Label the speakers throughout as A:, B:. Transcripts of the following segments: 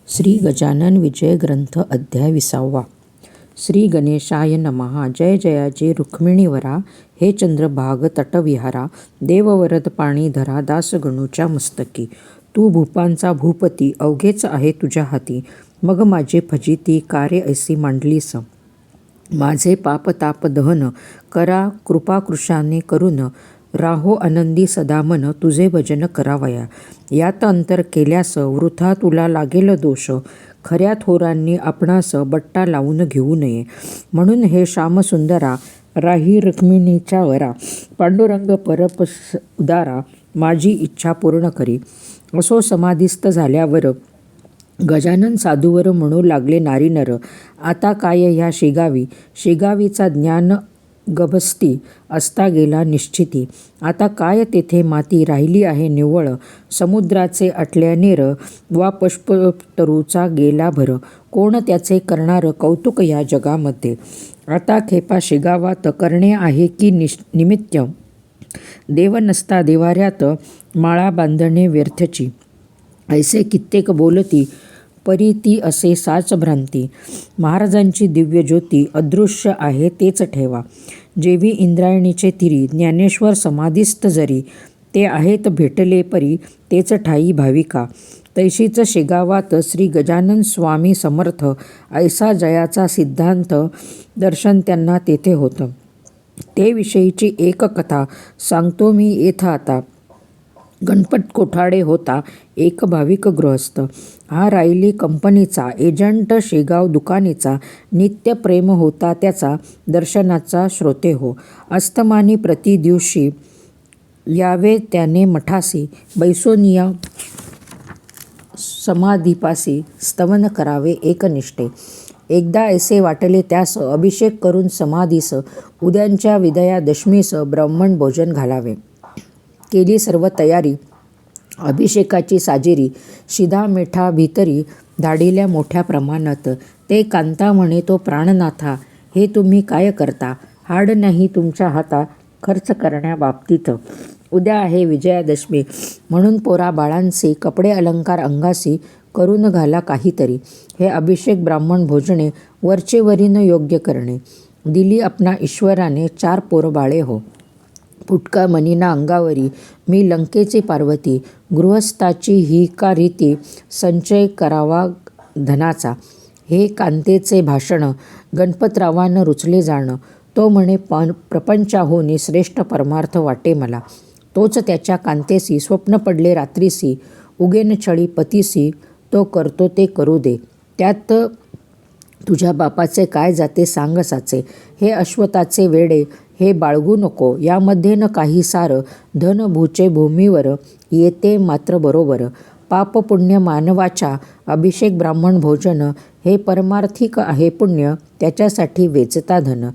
A: श्री गजानन विजय ग्रंथ अध्याय 20. श्री गणेशाय नमः. जय जयाचे रुक्मिणीवरा, हे चंद्रभाग तटविहारा, देववरद पाणी धरा दासगणूच्या मस्तकी. तू भूपांचा भूपती, अवघेच आहे तुझ्या हाती. मग माझे फजिती कार्य ऐसी मांडलीस. माझे पापताप दहन करा कृपाकृशाने करून. राहो आनंदी सदा मन, तुझे भजन करावया. यात अंतर केल्यास वृथा तुला लागेल दोष. खऱ्या थोरांनी आपणास बट्टा लावून घेऊ नये. म्हणून हे श्यामसुंदरा, राही रुक्मिणीच्या वरा. पांडुरंग परप उदारा, माझी इच्छा पूर्ण करी. असो समाधिस्थ झाल्यावर गजानन साधूवर म्हणू लागले नारी नर. आता काय ह्या शेगावी. शेगावीचा ज्ञान गभस्ती असता गेला निश्चिती. आता काय तेथे माती राहिली आहे निव्वळ. समुद्राचे आटल्या नेर वा पुष्पतरूचा गेला भर. कोण त्याचे करणार कौतुक या जगामध्ये. आता खेपा शेगावात करणे आहे की निमित्त. देव नसता देवाऱ्यात माळा बांधणे व्यर्थची. ऐसे कित्येक बोलती परी ती असे साच भ्रांती. महाराजांची दिव्य ज्योती अदृश्य आहे तेच ठेवा. जेवी इंद्रायणीचे तिरी ज्ञानेश्वर समाधिस्थ जरी. ते आहेत भेटले परी तेच ठाई भाविका. तैशीच शेगावात श्री गजानन स्वामी समर्थ. ऐसा जयाचा सिद्धांत दर्शन त्यांना तेथे होतं. ते विषयीची एक कथा सांगतो मी येथ आता. गणपत कोठाडे होता एक भाविक गृहस्थ. हा रायली कंपनीचा एजंट शेगाव दुकानीचा. नित्य प्रेम होता त्याचा दर्शनाचा श्रोते हो. अस्तमानी प्रति दिवशी यावे त्याने मठासी. बैसोनिया समाधीपासी स्तवन करावे एकनिष्ठे. एकदा ऐसे वाटले त्यास अभिषेक करून समाधीस. उद्यांच्या विदयादशमीस ब्राह्मण भोजन घालावे. केली सर्व तयारी अभिषेकाची साजेरी. शिधा मेठा भीतरी धाडिल्या मोठ्या प्रमाणात. ते कांता म्हणे तो प्राणनाथा, हे तुम्ही काय करता. हाड नाही तुमच्या हाता खर्च करण्याबाबतीत. उद्या आहे विजयादशमी, म्हणून पोरा बाळांचे कपडे अलंकार अंगासी करून घाला काहीतरी. हे अभिषेक ब्राह्मण भोजने वरचेवरीन योग्य करणे. दिली आपणा ईश्वराने 4 पोरबाळे हो. फुटका मनीना अंगावरी मी लंकेची पार्वती. गृहस्थाची ही का रीती संचय करावा धनाचा. हे कांतेचे भाषण गणपतरावानं रुचले जाणं. तो म्हणे प्रपंचाहून श्रेष्ठ परमार्थ वाटे मला. तोच त्याच्या कांतेसी स्वप्न पडले रात्रीसी. उगेन छळी पतीसी तो करतो ते करू दे. त्यात तुझ्या बापाचे काय जाते सांग साचे. हे अश्वताचे वेडे हे बाळगू नको. यामध्ये न काही सार. धन भूचे भूमीवर येते मात्र बरोबर. पाप पुण्य मानवाच्या अभिषेक ब्राह्मण भोजन हे परमार्थिक आहे पुण्य. त्याच्यासाठी वेचता धन.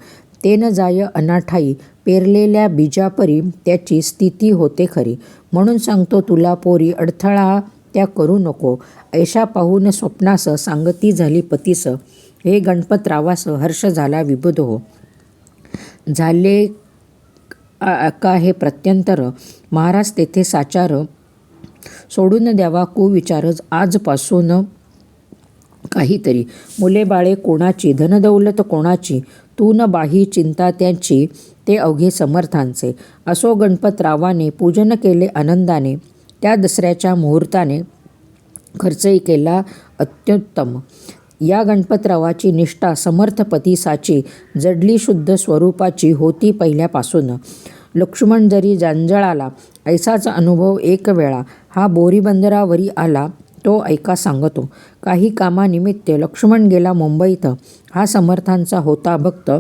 A: तेन जाय अनाठाई पेरलेल्या बीजापरी त्याची स्थिती होते खरी. म्हणून सांगतो तुला पोरी अडथळा त्या करू नको. ऐशा पाहून स्वप्नास सांगती झाली पतीस. हे गणपतरावास हर्ष झाला विबुध हो. झाले का हे प्रत्यंतर. महाराज तेथे साचार सोडून द्यावा कुविचारच आजपासून काहीतरी. मुले बाळे कोणाची धनदौलत कोणाची. तू न बाही चिंता त्यांची ते अवघे समर्थांचे. असो गणपतरावाने पूजन केले आनंदाने. त्या दसऱ्याच्या मुहूर्ताने खर्चही केला अत्युत्तम. या गणपतरावाची निष्ठा समर्थपतीसाची जडली शुद्ध स्वरूपाची होती पहिल्यापासून. लक्ष्मण जरी जंजाळाला ऐसाच अनुभव एक वेळा हा बोरीबंदरावरी आला. तो ऐका सांगतो. काही कामानिमित्त लक्ष्मण गेला मुंबईत. हा समर्थांचा होता भक्त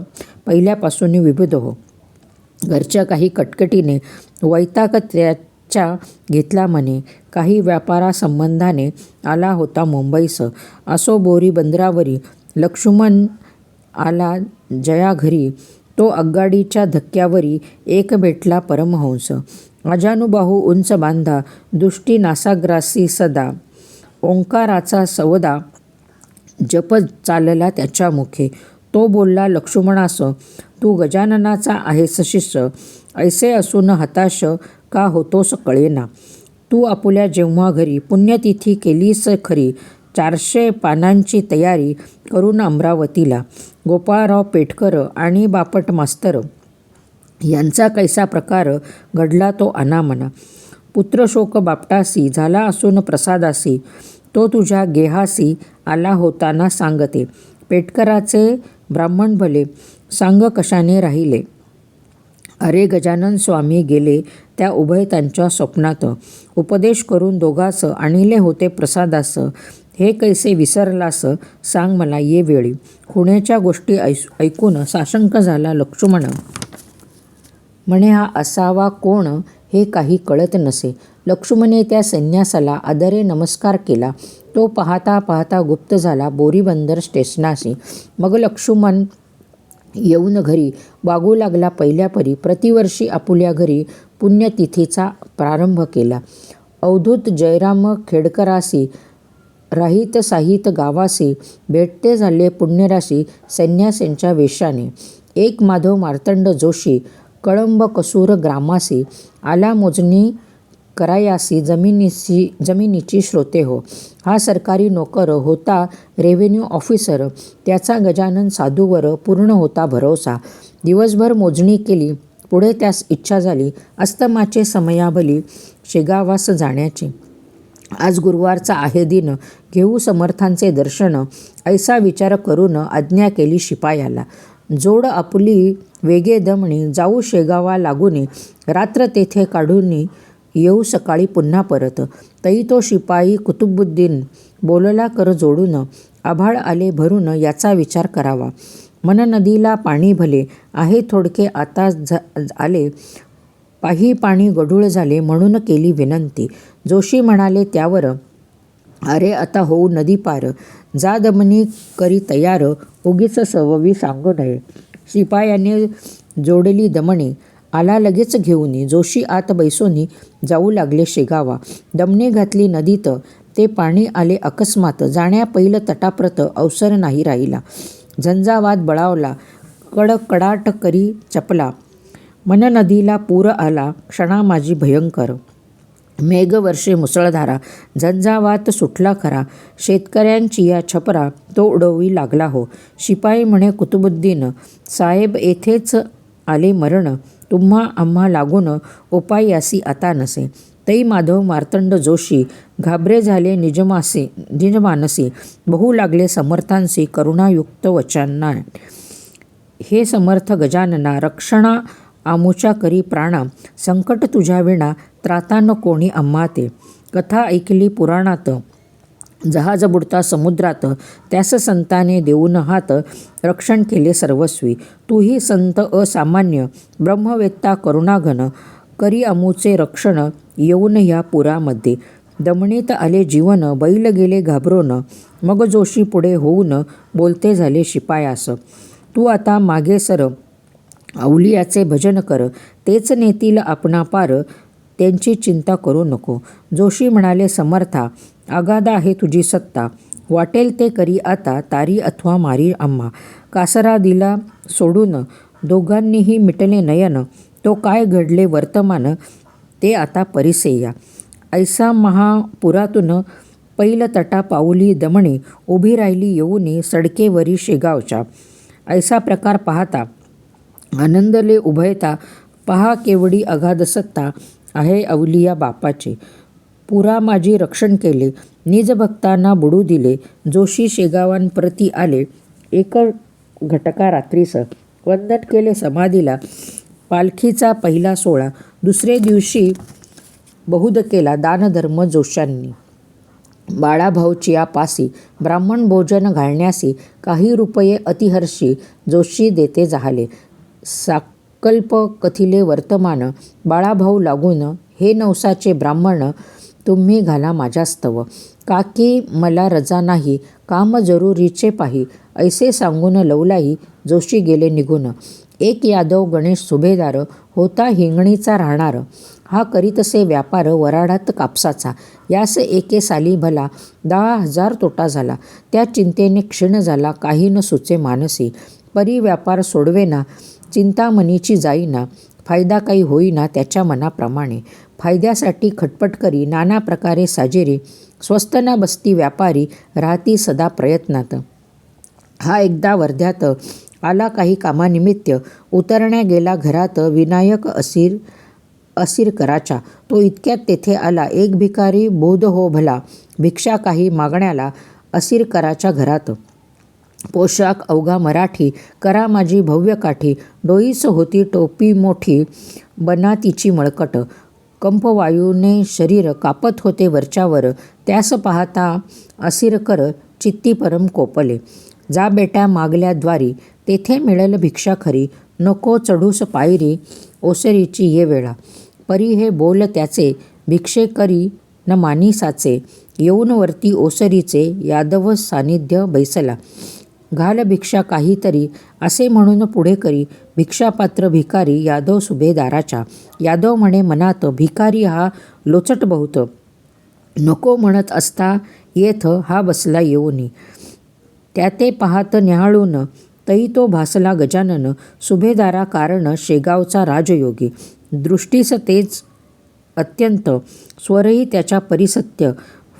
A: पहिल्यापासून विबुध हो. घरच्या काही कटकटीने वैताग त्याच्या घेतला म्हणे. काही व्यापारासंबंधाने आला होता मुंबईस. असो बोरी बंदरावरी लक्ष्मण आला जया घरी. तो आगगाडीच्या धक्क्यावरी एक भेटला परमहंस. अजानुबाहू उंच बांधा दृष्टी नासाग्रासी सदा. ओंकाराचा सवदा जप चालला त्याच्या मुखे. तो बोलला लक्ष्मणास, तू गजाननाचा आहेस शिष्य. ऐसे असून हताश का होतोस कळेना. तू आपुल्या जेव्हा घरी पुण्यतिथी केलीस खरी, 400 पानांची तयारी करून अमरावतीला. गोपाळराव पेठकर आणि बापट मास्तर यांचा कैसा प्रकार घडला तो अनामना. पुत्रशोक बापटासी झाला असून प्रसादासी, तो तुझ्या गेहासी आला होताना सांगते. पेठकराचे ब्राह्मण भले, सांग कशाने राहिले. अरे गजानन स्वामी गेले त्या उभय त्यांच्या स्वप्नात, उपदेश करून दोघास आणिले होते प्रसादास. हे कैसे विसरलास सांग मला ये वेळी. खुण्याच्या गोष्टी ऐकून साशंक झाला लक्ष्मण. म्हणे हा असावा कोण हे काही कळत नसे. लक्ष्मणे त्या संन्यासाला आदरे नमस्कार केला. तो पाहता पाहता गुप्त झाला बोरीबंदर स्टेशनाशी. मग लक्ष्मण येऊन घरी वागू लागला पहिल्या परी. प्रतिवर्षी आपुल्या घरी पुण्यतिथीचा प्रारंभ केला. अवधूत जयराम खेडकरासी राहित साहित गावासी, भेटते झाले पुण्यराशी संन्यासींच्या वेशाने. एक माधव मार्तंड जोशी कळंब कसूर ग्रामासी, आला मोजणी करायासी जमिनीची श्रोते हो. हा सरकारी नोकर होता रेव्हेन्यू ऑफिसर. त्याचा गजानन साधूवर पूर्ण होता भरोसा. दिवसभर मोजणी केली. पुढे त्यास इच्छा झाली अस्तमाचे समयाभली शेगावास जाण्याची. आज गुरुवारचा आहे दिन, घेऊ समर्थांचे दर्शन, ऐसा विचार करून आज्ञा केली शिपायाला. जोड आपुली वेगे दमणी, जाऊ शेगावा लागुनी, रात्र तेथे काढून येऊ सकाळी पुन्हा परत. तई तो शिपाई कुतुबुद्दीन बोलला कर जोडून, आभाळ आले भरून याचा विचार करावा. मन नदीला पाणी भले, आहे थोडके आता आले, पाही पाणी गढूळ झाले म्हणून केली विनंती. जोशी म्हणाले त्यावर, अरे आता होऊ नदी पार, जा दमनी करी तयार, उगीच सववी सांगू नये. शिपायाने जोडली दमणी, आला लगेच घेऊन. जोशी आत बैसोनी जाऊ लागले शेगावा. दमणी घातली नदीत, ते पाणी आले अकस्मात. जाण्या पहिलं तटाप्रत अवसर नाही राहिला. झंझावात बळावला, कडकडाट करी चपला. मन नदीला पूर आला, क्षणा माझी भयंकर. मेघवर्षे मुसळधारा, झंझावात सुटला खरा. शेतकऱ्यांची या छपरा, तो उडवी लागला हो. शिपाई म्हणे कुतुबुद्दीन साहेब येथेच आले मरण, तुम्हा आम्हा लागून उपायासी आता नसे. तै माधव मार्तंड जोशी घाबरे झाले निजमानसी, बहु लागले समर्थांसी करुणायुक्त वचना. हे समर्थ गजानना, रक्षणा आमुच्या करी प्राणा, संकट तुझ्या विणा त्राता न कोणी आम्हा ते. कथा ऐकली पुराणात, जहाज बुडता समुद्रात, त्यास संताने देऊन हात, रक्षण केले सर्वस्वी. तूही संत असामान्य, ब्रह्मवेत्ता करुणाघन, करी अमुचे रक्षण येऊन ह्या पुरामध्ये. दमणीत आले जीवन, बैल गेले घाबरून. मग जोशी पुढे होऊन बोलते झाले शिपायास, तू आता मागे सर, अवलियाचे भजन कर, तेच नेतील आपणा पार, त्यांची चिंता करू नको. जोशी म्हणाले समर्था, आगाध आहे तुझी सत्ता, वाटेल ते करी आता, तारी अथवा मारी आम्हा. कासरा दिला सोडून, दोघांनीही मिटले नयन, तो काय घडले वर्तमान, ते आता परिसेया. ऐसा महापुरातून पैल तटा पाऊली दमणी, उभी राहिली येऊनी सडकेवरी शेगावच्या. ऐसा प्रकार पाहता आनंदले उभयता, पहा केवढी अगाध सत्ता आहे अवलिया बापाचे. पुरा माझी रक्षण केले, निज भक्तांना बुडू दिले. जोशी शेगावांप्रती आले, एक घटका रात्रीस वंदन केले समाधीला. पालखीचा पहिला सोहळा, दुसरे दिवशी बहुध केला दानधर्म जोशांनी. बाळाभाऊची पासी, ब्राह्मण भोजन घालण्यासी, काही रुपये अतिहर्षी जोशी देते जाहले. साकल्प कथिले वर्तमान, बाळाभाऊ लागून, हे नवसाचे ब्राह्मण, तुम्ही घाला माझ्यास्तव. काकी मला रजा नाही, काम जरुरीचे पाही, ऐसे सांगून लवलाही जोशी गेले निघून. एक यादव गणेश सुभेदार होता हिंगणीचा राहणार. हा करीतसे व्यापार वराडात कापसाचा. यास एके साली भला 10,000 तोटा झाला. त्या चिंतेने क्षीण झाला, काही न सुचे मानसी. परी व्यापार सोडवेना, चिंतामणीची जाईना, फायदा काही होईना त्याच्या मनाप्रमाणे. फायद्यासाठी खटपट करी, नाना प्रकारे साजेरी, स्वस्त न बसती व्यापारी राहती सदा प्रयत्नात. हा एकदा वर्ध्यात आला काही कामानिमित्त. उतरण्या गेला घरात विनायक असिरकराच्या. तो इतक्यात तेथे आला एक भिकारी बोध हो भला. भिक्षा काही मागण्याला असिरकराच्या घरात. पोशाख अवघा मराठी, करा माझी भव्य काठी. डोईस होती टोपी मोठी, बना तिची मळकट. कंपवायूने शरीर कापत होते वरच्यावर. त्यास पाहता असिरकर चित्ती परम कोपले. जा बेटा मागल्या द्वारी, तेथे मिळेल भिक्षा खरी. नको चढूस पायरी, ओसरीची ये वेळा. परी हे बोल त्याचे, भिक्षेकरी न मानी साचे. येऊन वरती ओसरीचे, यादव सानिध्य बैसला. घाल भिक्षा काहीतरी, असे म्हणून पुढे करी. भिक्षापात्र भिकारी यादव सुभेदाराच्या. यादव म्हणे मनात, भिकारी हा लोचट बहुत. नको म्हणत असता येथ हा बसला येऊनी. त्या ते पाहत न्याहाळून, तई तो भासला गजानन. सुभेदारा कारण शेगावचा राजयोगी. दृष्टीस तेज अत्यंत, स्वरही त्याच्या परिसत्य.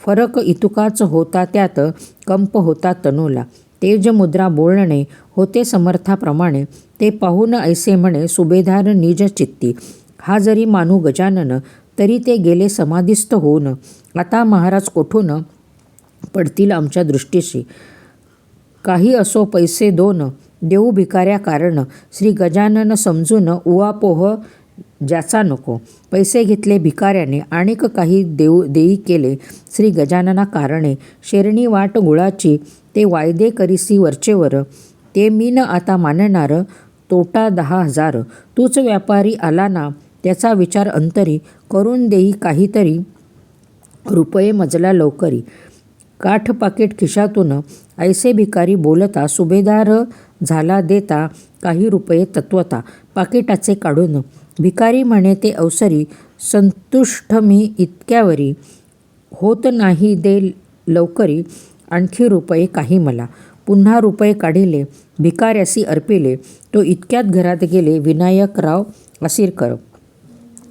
A: फरक इतुकाच होता त्यात, कंप होता तनूला. तेज मुद्रा बोलणे होते समर्थाप्रमाणे. ते पाहून ऐसे म्हणे सुभेदार निज चित्ती. हा जरी मानू गजानन, तरी ते गेले समाधिस्थ होऊन. आता महाराज कोठून पडतील आमच्या दृष्टीशी. काही असो पैसे दोन, देऊ भिकाऱ्या कारण. श्री गजानन समजून उहापोह ज्याचा नको. पैसे घेतले भिकाऱ्याने, आणिक काही देई केले श्री गजानना कारणे. शेरणी वाट गुळाची, ते वायदे करीसी वरचेवर. ते मी न आता मानणार, तोटा 10,000. तूच व्यापारी आला ना, त्याचा विचार अंतरी. करून देई काहीतरी, रुपये मजला लवकरी. काठ पाकीट खिशातून ऐसे भिकारी बोलता. सुभेदार झाला देता, काही रुपये तत्वता. पाकिटाचे काढून भिकारी म्हणे ते अवसरी. संतुष्ट मी इतक्यावरी, होत नाही दे लवकरी. आणखी रुपये काही मला. पुन्हा रुपये काढिले, भिकाऱ्यासी अर्पिले. तो इतक्यात घरात गेले विनायकराव असिरकर.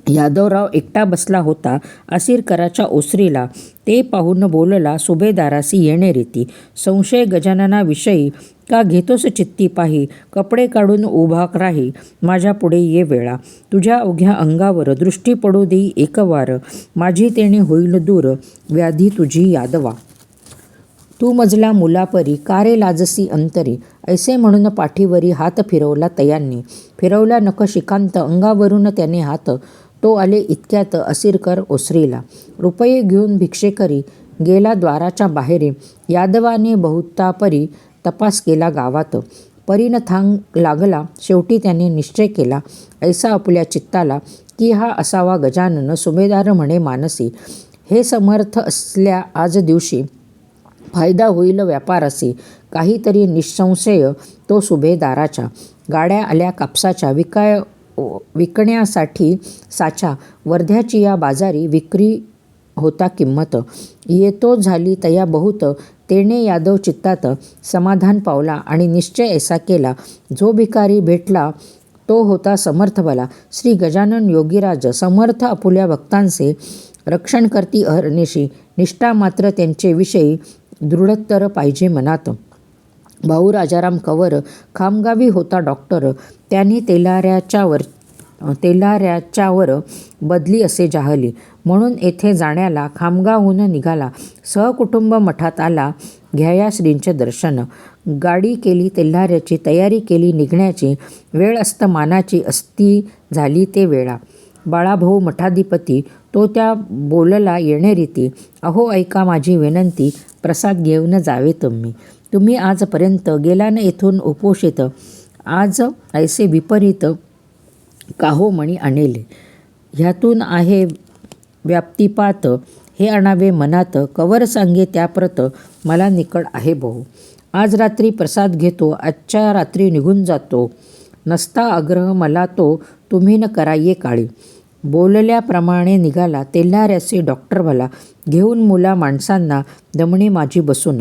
A: यादवराव एकटा बसला होता असिरकराच्या ओसरीला. ते पाहून बोलला सुभेदारासी येणे रीती. संशय गजाननाविषयी, का घेतोस चित्ती पाही. कपडे काढून उभा राही, माझ्या पुढे ये वेळा. तुझ्या अवघ्या अंगावर दृष्टी पडू देई एकवार. माझी तेणे होईल दूर, व्याधी तुझी यादवा. तू मजला मुलापरी, का रे लाजसी अंतरी. ऐसे म्हणून पाठीवरी हात फिरवला तयांनी. फिरवला नखशिखांत, अंगावरून त्याने हात. तो आले इतक्यात असिरकर ओसरीला. रुपये घेऊन भिक्षेकरी गेला द्वाराच्या बाहेरी. यादवाने बहुतापरी तपास केला गावात. परीन थांग लागला, शेवटी त्याने निश्चय केला ऐसा आपल्या चित्ताला, की हा असावा गजानन. सुभेदार म्हणे मानसी, हे समर्थ असल्या आज दिवशी, फायदा होईल व्यापारासी. काहीतरी निसंशय तो सुभेदाराच्या. गाड्या आल्या कापसाच्या, विकण्यासाठी साच्या. वर्ध्याची या बाजारी, विक्री होता किंमत. येतो झाली तया बहुत, तेणे यादव चित्तात समाधान पावला. आणि निश्चय ऐसा केला, जो भिकारी भेटला तो होता समर्थ भला. श्री गजानन योगीराज समर्थ आपुल्या भक्तांचे रक्षण करती अहर्निशी. निष्ठा मात्र त्यांचे विषयी दृढतर पाहिजे मनात. भाऊ राजाराम कंवर खामगावी होता डॉक्टर. त्यांनी तेलाऱ्याच्यावर बदली असे जाहली. म्हणून येथे जाण्याला खामगावहून निघाला. सहकुटुंब मठात आला, घ्याया श्रींचे दर्शन. गाडी केली तेल्हाऱ्याची, तयारी केली निघण्याची. वेळ अस्तमानाची असती झाली ते वेळा. बाळाभाऊ मठाधिपती, तो त्या बोलला येणे रीती. अहो ऐका माझी विनंती, प्रसाद घेऊन जावे तुम्ही. तुम्ही आजपर्यंत गेला न येथून उपोषित. आज ऐसे विपरीत काहो मणी आणेले. ह्यातून आहे व्याप्तिपात, हे आणावे मनात. कवर सांगे त्याप्रत, मला निकड आहे बहु. आज रात्री प्रसाद घेतो, आजच्या रात्री निघून जातो. नसता आग्रह मला तो, तुम्ही न करा ये काळी. बोलल्याप्रमाणे निघाला तेल्हाऱ्यासी डॉक्टर भला. घेऊन मुला माणसांना दमणे माझी बसून.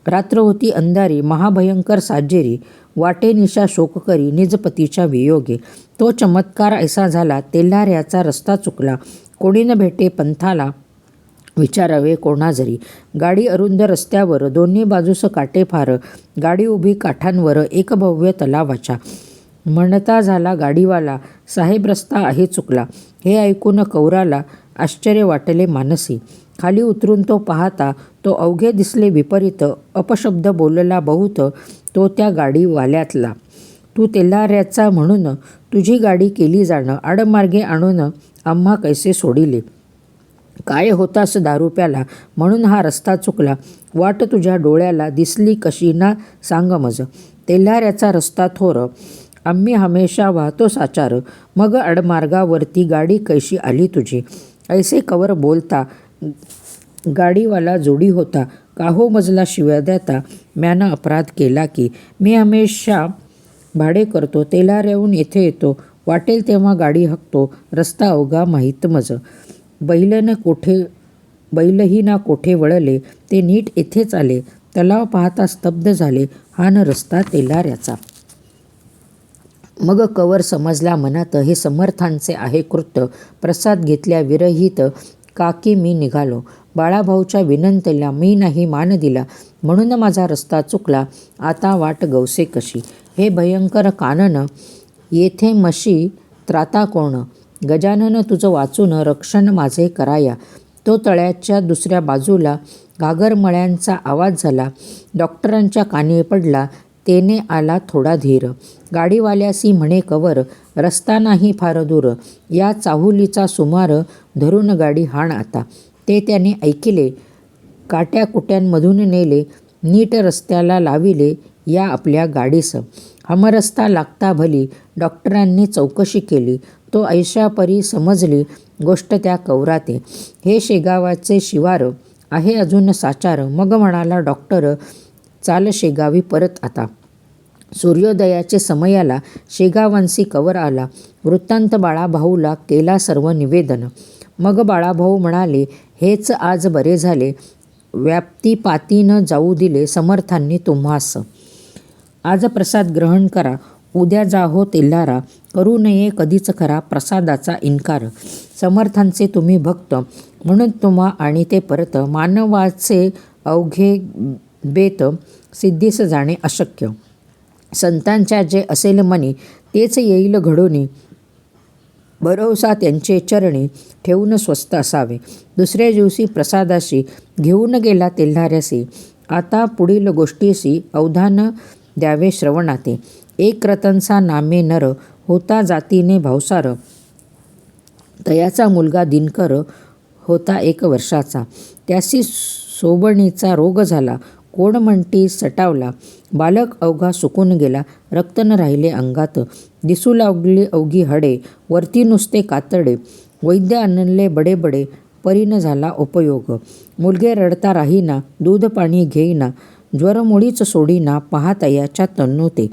A: रात्र होती अंधारी, महाभयंकर साजेरी. वाटे निशा शोक करी, निजपतीच्या वियोगे. तो चमत्कार ऐसा झाला, तेल्हाऱ्याचा रस्ता चुकला. कोणी न भेटे पंथाला, विचारावे कोणाजरी. गाडी अरुंद रस्त्यावर, दोन्ही बाजूस काटे फार. गाडी उभी काठांवर, एक भव्य तलावाच्या. म्हणता झाला गाडीवाला, साहेब रस्ता आहे चुकला. हे ऐकून कौराला आश्चर्य वाटले मानसी. खाली उतरून तो पाहता तो अवघे दिसले विपरीत. अपशब्द बोलला बहुत तो त्या गाडीवाल्यातला. तू तेल्हाऱ्याचा म्हणून तुझी गाडी केली जाणं, आडमार्गे आणून आम्हा कैसे सोडिले. काय होतास दारू प्याला म्हणून हा रस्ता चुकला. वाट तुझ्या डोळ्याला दिसली कशी ना सांग मज. तेल्हाऱ्याचा रस्ता थोर, आम्ही हमेशा वाहतो साचार. मग आडमार्गावरती गाडी कैशी आली तुझी. ऐसे कवर बोलता गाडीवाला जोडी होता. काहो मजला शिव्या देता, म्यानं अपराध केला की. मी हमेशा भाडे करतो, तेल्हाऱ्याहून येथे येतो. वाटेल तेव्हा गाडी हकतो, रस्ता अवघा माहीत मज. बैलही ना कोठे वळले, ते नीट येथेच आले. तलाव पाहता स्तब्ध झाले, हा न रस्ता तेल्हाऱ्याचा. मग कवर समजला मनात, हे समर्थांचे आहे कृत्य. प्रसाद घेतल्या विरहित काकी मी निघालो. बाळाभाऊच्या विनंतीला मी नाही मान दिला, म्हणून माझा रस्ता चुकला. आता वाट गवसे कशी. हे भयंकर कानन, येथे मशी त्राता कोण. गजानन तुझं वाचून रक्षण माझे कराया. तो तळ्याच्या दुसऱ्या बाजूला घागरमळ्यांचा आवाज झाला. डॉक्टरांच्या कानी पडला. तेने आला थोडा धीर. गाडीवाल्यासी म्हणे कवर, रस्ता नाही फार दूर. या चाहुलीचा सुमार धरून गाडी हाण आता. ते त्याने ऐकिले. काट्याकुट्यांमधून नेले, नीट रस्त्याला लाविले या आपल्या गाडीस. हमरस्ता लागता भली. डॉक्टरांनी चौकशी केली. तो ऐशापरी समजली गोष्ट त्या कौराते. हे शेगावाचे शिवार आहे अजून साचार. मग म्हणाला डॉक्टर, चाल शेगावी परत आता. सूर्योदयाचे समयाला शेगावांसी कवर आला. वृत्तांत बाळाभाऊला केला सर्व निवेदन. मग बाळाभाऊ म्हणाले, हेच आज बरे झाले. व्याप्तीपाती न जाऊ दिले समर्थांनी तुम्हास. आज प्रसाद ग्रहण करा, उद्या जा हो तेल्हारा. करू नये कधीच खरा प्रसादाचा इन्कार. समर्थांचे तुम्ही भक्त, म्हणून तुम्हा आणि ते परत. मानवाचे अवघे बेत सिद्धीस जाणे अशक्य. संतांच्या जे असेल मनी, तेच येईल घडोनी. भरवसा त्यांचे चरणी, ठेवून स्वस्थ असावे. दुसऱ्या दिवशी प्रसादाशी घेऊन गेला तेल्हाऱ्यासी. आता पुढील गोष्टीसी अवधान द्यावे श्रवणाते. एक रतनसा नामे नर, होता जातीने भावसार. तयाचा मुलगा दिनकर होता 1 वर्षाचा. त्यासी सोबणीचा रोग झाला. कोण म्हणती सटावला. बालक अवघा सुकून गेला. रक्त न राहिले अंगात. दिसू लागली अवघी हाडे, वरती नुसते कातडे. वैद्य आणले बडे बडे, परीन झाला उपयोग. मुलगे रडता राहीना, दूध पाणी घेईना. ज्वरमुळीच सोडीना, पहा तयाच्या तन्नू ते.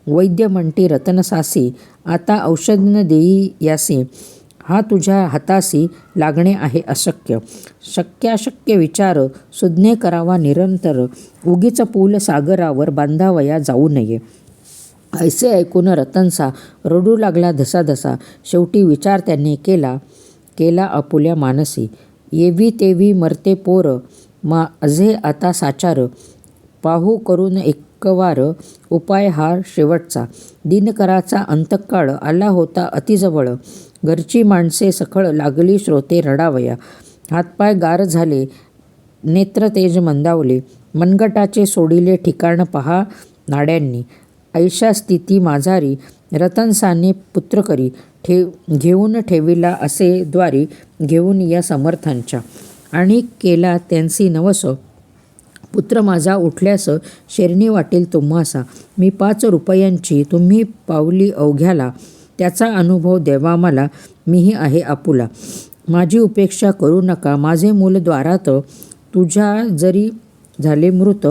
A: वैद्य म्हणती रतनसासी, आता औषध न देई यासी. हा तुझ्या हातासी लागणे आहे अशक्य. शक्याशक्य विचार सुज्ञे करावा निरंतर. उगीच पूल सागरावर बांधावया जाऊ नये. ऐसे ऐकून रतनसा रडू लागला धसाधसा. शेवटी विचार त्यांनी केला आपुल्या मानसी. येवी तेवी मरते पोर, माझे आता साचार. पाहू करून एकवार, उपाय हा शेवटचा. दिनकराचा अंतकाळ आला होता अतिजवळ. घरची माणसे सखळ लागली श्रोते रडावया. हातपाय गार झाले, नेत्रतेज मंदावले. मनगटाचे सोडिले ठिकाण पहा नाड्यांनी. ऐशा स्थिती माझारी, रतनसाने पुत्र करी. घेऊन ठेविला असे द्वारी, घेऊन या समर्थांच्या. आणि केला त्यांसी नवस. पुत्र माझा उठल्यास शेरणी वाटेल तुम्हासा. मी 5 रुपयांची तुम्ही पावली अवघ्याला. त्याचा अनुभव देवा मला, मीही आहे आपुला. माझी उपेक्षा करू नका. माझे मूल द्वारात. तुझ्या जरी झाले मृत,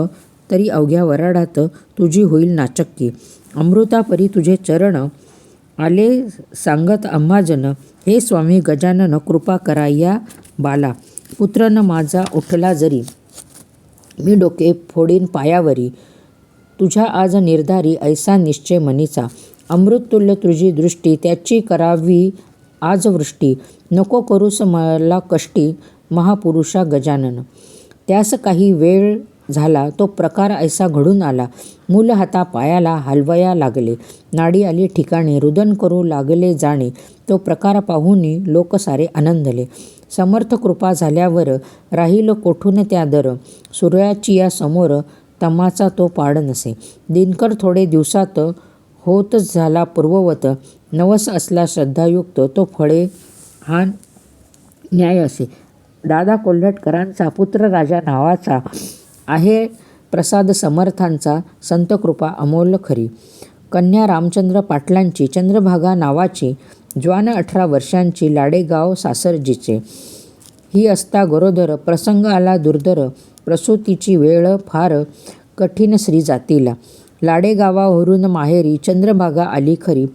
A: तरी अवघ्या वराडात तुझी होईल नाचक्की. अमृतापरी तुझे चरण आले सांगत आम्हाजन. हे स्वामी गजानन, कृपा करा या बाला. पुत्र न माझा उठला जरी, मी डोके फोडीन पायावरी. तुझ्या आज निर्धारी ऐसा निश्चय मनीचा. अमृततुल्य तुझी दृष्टी, त्याची करावी आज वृष्टी. नको करूस मला कष्टी, महापुरुषा गजानन. त्यास काही वेळ झाला तो प्रकार ऐसा घडून आला. मूल हातापायाला हलवया लागले, नाडी आली ठिकाणी, रुदन करू लागले जाणे. तो प्रकार पाहुनी लोक सारे आनंदले. समर्थ कृपा झाल्यावर राहील कोठून त्या दर. सूर्याची या समोर तमाचा तो पाड नसे. दिनकर थोडे दिवसात होत झाला पूर्ववत. नवस असला श्रद्धायुक्त तो फळे हा न्याय असे. दादा कोल्हटकरांचा पुत्र राजा नावाचा आहे प्रसाद समर्थांचा, संतकृपा अमोल खरी. कन्या रामचंद्र पाटलांची चंद्रभागा नावाची, ज्वान 18 वर्षांची, लाडेगाव सासरजीचे. ही असता गरोदर प्रसंग आला दुर्धर. प्रसूतीची वेळ फार कठीण स्त्री जातीला. लाडेगावावरून माहेरी चंद्रभागा आली खरी.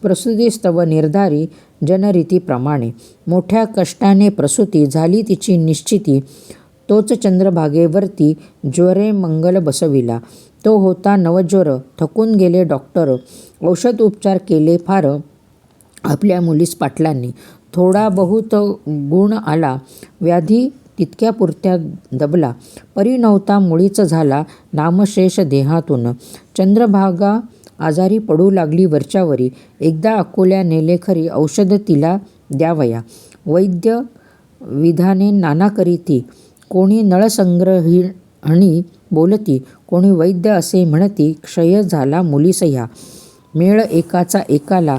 A: प्रसूतीस्तव निर्धारी जनरीतीप्रमाणे. मोठ्या कष्टाने प्रसूती झाली तिची निश्चिती. तोच चंद्रभागेवरती ज्वरे मंगल बसविला. तो होता नवज्वर. थकून गेले डॉक्टर. औषध उपचार केले फार आपल्या मुलीस पाटलांनी. थोडा बहुत गुण आला. व्याधी तितक्या पुरत्या दबला. परी नव्हता मुळीच झाला नामशेष देहातून. चंद्रभागा आजारी पडू लागली वरच्यावरी. एकदा अकोल्या नेले खरी औषध तिला द्यावया. वैद्य विधाने नाना करीती. कोणी नळसंग्रहिणी बोलती, कोणी वैद्य असे म्हणती. क्षय झाला मुलीस ह्या. मेळ एकाचा एकाला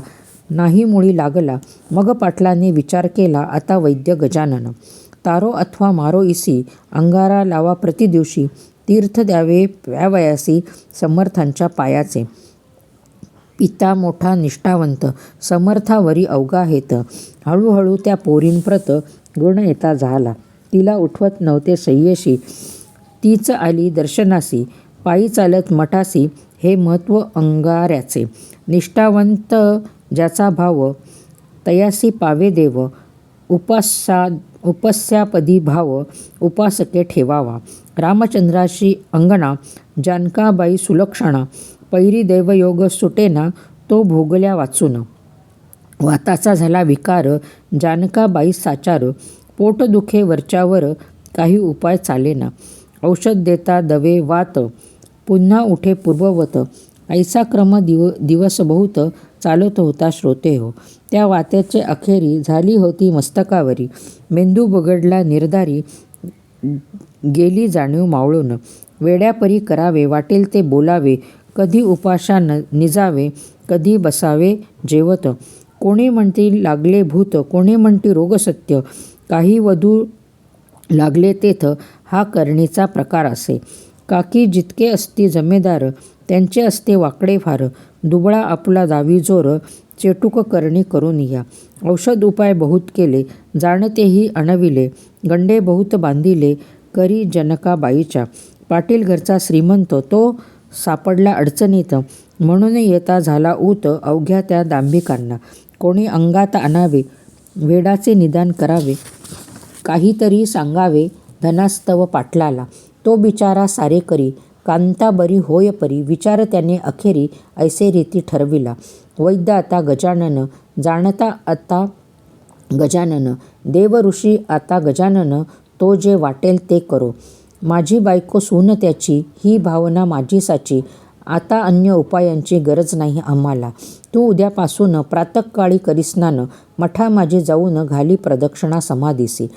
A: नाही मुळी लागला. मग पाटलांनी विचार केला, आता वैद्य गजानन. तारो अथवा मारो इसी. अंगारा लावा प्रतिदिवशी. तीर्थ द्यावे प्यावयासी समर्थांच्या पायाचे. पिता मोठा निष्ठावंत. समर्थावरी अवगा हेत. हळूहळू त्या पोरींप्रत गुण येता झाला. तिला उठवत नव्हते सय्यशी. तीच आली दर्शनासी. पायी चालत मठासी. हे महत्त्व अंगाऱ्याचे. निष्ठावंत ज्याचा भाव, तयासी पावे देव. उपस्यापदी भाव, उपासके ठेवावा. रामचंद्राशी अंगणा, जानकाबाई सुलक्षणा. पैरी दैवयोग सुटेना, तो भोगल्या वाचून. वाताचा झाला विकार, जानकाबाई साचार. पोट दुखे वरच्यावर, काही उपाय चालेना. औषध देता दवे वात, पुन्हा उठे पूर्ववत. ऐसा क्रम दिवस बहुत चालत होता श्रोते हो. त्या वात्याचे अखेरी झाली होती मस्तकावरी. मेंदू बिघडला निर्धारी, गेली जाणीव मावळून. वेड्यापरी करावे वाटेल ते बोलावे. कधी उपाशा निजावे, कधी बसावे जेवत. कोणी म्हणती लागले भूत, कोणी म्हणती रोग सत्य. काही वधू लागले तेथ, हा करणीचा प्रकार असे. काकी जितके असती जमेदार, त्यांचे असते वाकडे फार. दुबळा आपला दावी जोर, चेटूक करणी करून या. औषध उपाय बहुत केले, जाणतेही अणविले. गंडे बहुत बांधिले, करी जनकाबाईच्या. पाटील घरचा श्रीमंत, तो सापडला अडचणीत. म्हणून येता झाला ऊत अवघ्या त्या दांभिकांना. कोणी अंगात आणावे, वेडाचे निदान करावे. काहीतरी सांगावे धनास्तव पाटलाला. तो बिचारा सारे करी. कांता बरी होय परी. विचार त्याने अखेरी ऐसे रीती ठरविला. वैद्य आता गजानन, जाणता आता गजानन. देव ऋषी आता गजानन, तो जे वाटेल ते करो. माझी बायको सून त्याची, ही भावना माझी साची. आता अन्य उपायांची गरज नाही आम्हाला. तू उद्यापासून प्रातःकाळी करीस्नान. मठा माझी जाऊन घाली प्रदक्षिणा समाधीसी.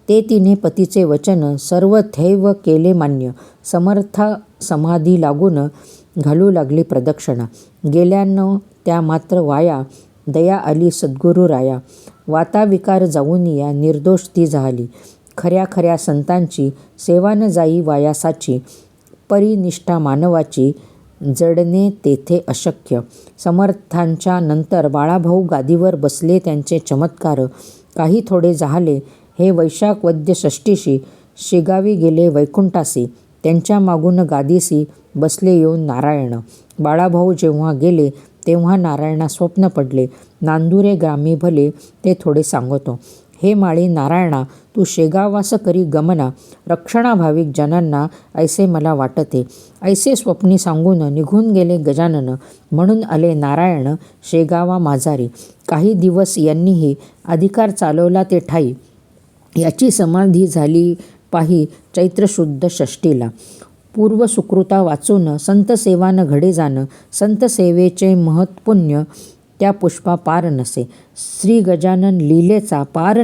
A: ते तिने पतीचे वचन सर्व थैव केले मान्य. समर्था समाधी लागून घालू लागली प्रदक्षिणा. गेल्यानं त्या मात्र वाया, दया आली सद्गुरू राया. वाताविकार जाऊन या, निर्दोष ती झाली. खऱ्या खऱ्या संतांची सेवा न जाई वायासाची. परिनिष्ठा मानवाची, जडणे तेथे अशक्य. समर्थांच्या नंतर बाळाभाऊ गादीवर बसले. त्यांचे चमत्कार काही थोडे झाले. हे वैशाख वद्य षष्टीशी शेगावी गेले वैकुंठासी. त्यांच्या मागून गादीसी बसले येऊन नारायण. बाळाभाऊ जेव्हा गेले तेव्हा नारायणा स्वप्न पडले. नांदुरे ग्रामी भले, ते थोडे सांगतो. हे माळी नारायणा, तू शेगावास करी गमना. रक्षणा भाविक जनांना ऐसे मला वाटते. ऐसे स्वप्नी सांगून निघून गेले गजानन. म्हणून आले नारायण शेगावा माझारी. काही दिवस यांनीही अधिकार चालवला ते ठाई. याची समाधी झाली पाही चैत्रशुद्ध षष्टीला. पूर्वसुकृता वाचून संत सेवान घडे जाणं, संत सेवेचे महत्पुण्य त्या पुष्पा पार नसे. श्री गजानन लीलेचा पार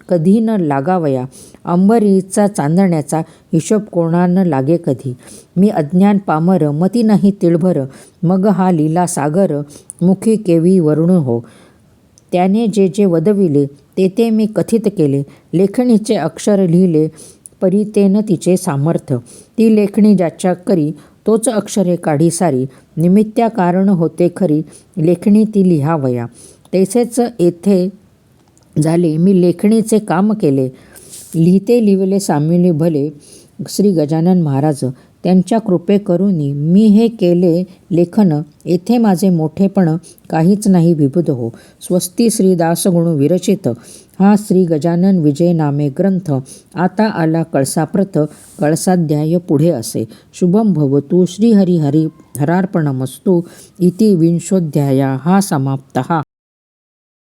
A: कधी न लागावया, अंबरीचा चांदण्याचा हिशोब कोणान लागे कधी. मी अज्ञान पामर, मती नाही तिळभर, मग हा लीला सागर, मुखी केवी वर्णू हो. त्याने जे जे वदविले ते ते मी कथित केले, लेखणीचे अक्षर लिहिले परीतेन तिचे सामर्थ्य. ती लेखणी ज्याच्या करी तोच अक्षरे काढी सारी, निमित्त्या कारण होते खरी, लेखणी ती लिहावया. तैसेच येथे झाले, मी लेखणीचे काम केले, लिहिते लिहिले सामिली भले. श्री गजानन महाराज त्यांच्या कृपे करुनी मी हे केले लेखन, येथे माझे मोठेपण काहीच नाही विबुध हो. स्वस्ती श्री दासगुणू विरचित हा श्री गजानन विजय नामे ग्रंथ आता आला कळसाप्रत, कळसाध्याय पुढे असे. शुभम भवतु. श्री हरी हरार्पणमस्तु. इति विंशोऽध्यायः समाप्तः.